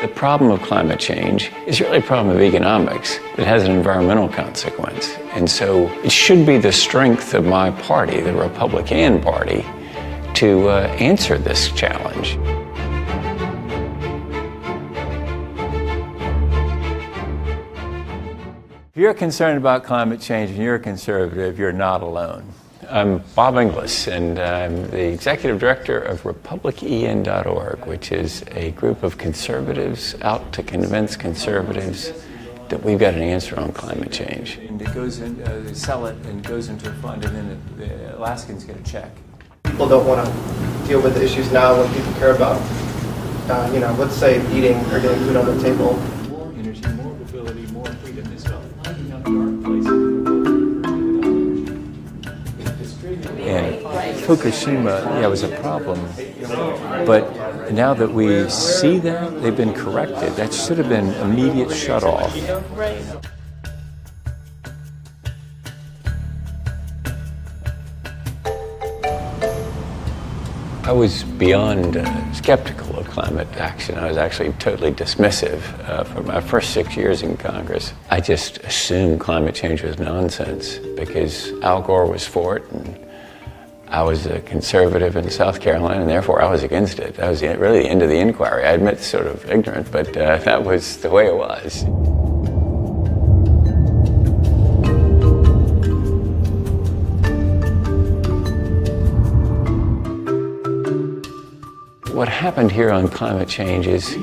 The problem of climate change is really a problem of economics. It has an environmental consequence. And so it should be the strength of my party, the Republican Party, to answer this challenge. If you're concerned about climate change and you're a conservative, you're not alone. I'm Bob Inglis, and I'm the executive director of RepublicEN.org, which is a group of conservatives out to convince conservatives that we've got an answer on climate change. And it goes in, they sell it and goes into a fund, and then the Alaskans get a check. People don't want to deal with the issues now when people care about, let's say eating or getting food on the table. More energy, more mobility, more freedom is about finding out dark places. And Fukushima, was a problem, but now that we see that, they've been corrected. That should have been immediate shut-off. I was beyond skeptical of climate action. I was actually totally dismissive for my first 6 years in Congress. I just assumed climate change was nonsense because Al Gore was for it, and I was a conservative in South Carolina, and therefore I was against it. That was really the end of the inquiry. I admit, sort of ignorant, but that was the way it was. What happened here on climate change is,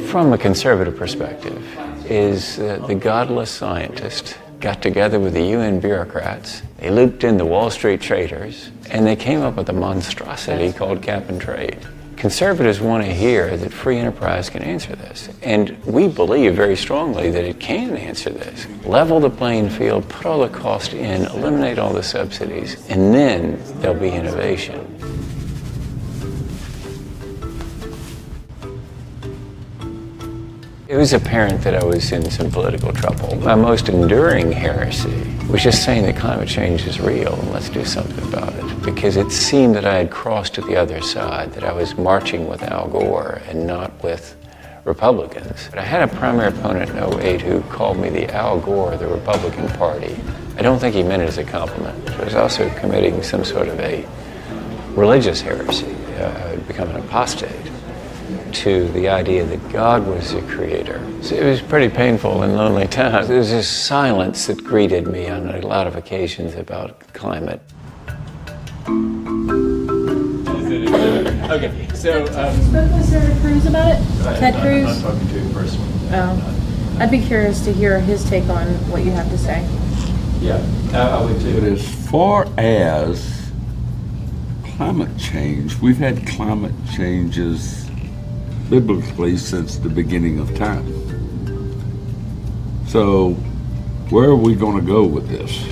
from a conservative perspective, is the godless scientist got together with the UN bureaucrats, they looped in the Wall Street traders, and they came up with a monstrosity called cap and trade. Conservatives want to hear that free enterprise can answer this, and we believe very strongly that it can answer this. Level the playing field, put all the cost in, eliminate all the subsidies, and then there'll be innovation. It was apparent that I was in some political trouble. My most enduring heresy was just saying that climate change is real and let's do something about it. Because it seemed that I had crossed to the other side, that I was marching with Al Gore and not with Republicans. But I had a primary opponent in 2008 who called me the Al Gore of the Republican Party. I don't think he meant it as a compliment. He was also committing some sort of a religious heresy. I would become an apostate to the idea that God was the creator. So it was pretty painful and lonely times. There was this silence that greeted me on a lot of occasions about climate. Okay, so... You spoke with Senator Cruz about it? Ted Cruz? I'm not talking to him personally. Oh. I'd be curious to hear his take on what you have to say. Yeah, I would too. But as far as climate change, we've had climate changes biblically since the beginning of time. So where are we going to go with this?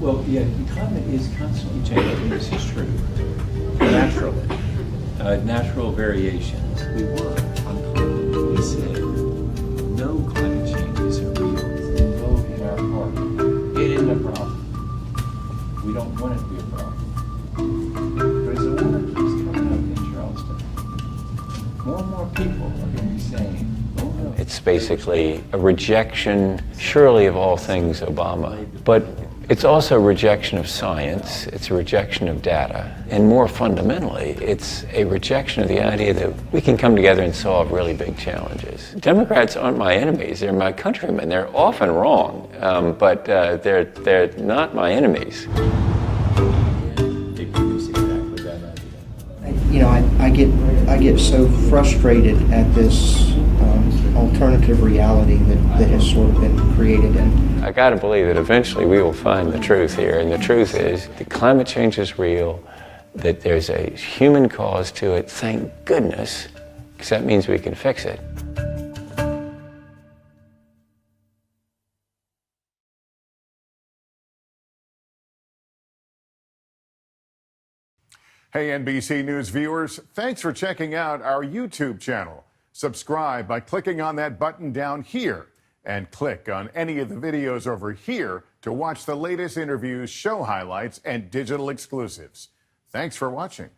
Well, yeah, the climate is constantly changing. This is true. Naturally. Natural variations. We were on climate. We said no climate changes are real. It's in vogue in our party. It isn't a problem. We don't want it to be a problem. But as the water keeps coming up in Charleston, more and more people are going to be saying, oh no. It's basically a rejection, surely of all things Obama, but it's also a rejection of science, it's a rejection of data, and more fundamentally, it's a rejection of the idea that we can come together and solve really big challenges. Democrats aren't my enemies, they're my countrymen. They're often wrong, but they're not my enemies. I get so frustrated at this alternative reality that has sort of been created. And I got to believe that eventually we will find the truth here, and the truth is that climate change is real, that there's a human cause to it, thank goodness, because that means we can fix it. Hey, NBC News viewers, thanks for checking out our YouTube channel. Subscribe by clicking on that button down here and click on any of the videos over here to watch the latest interviews, show highlights, and digital exclusives. Thanks for watching.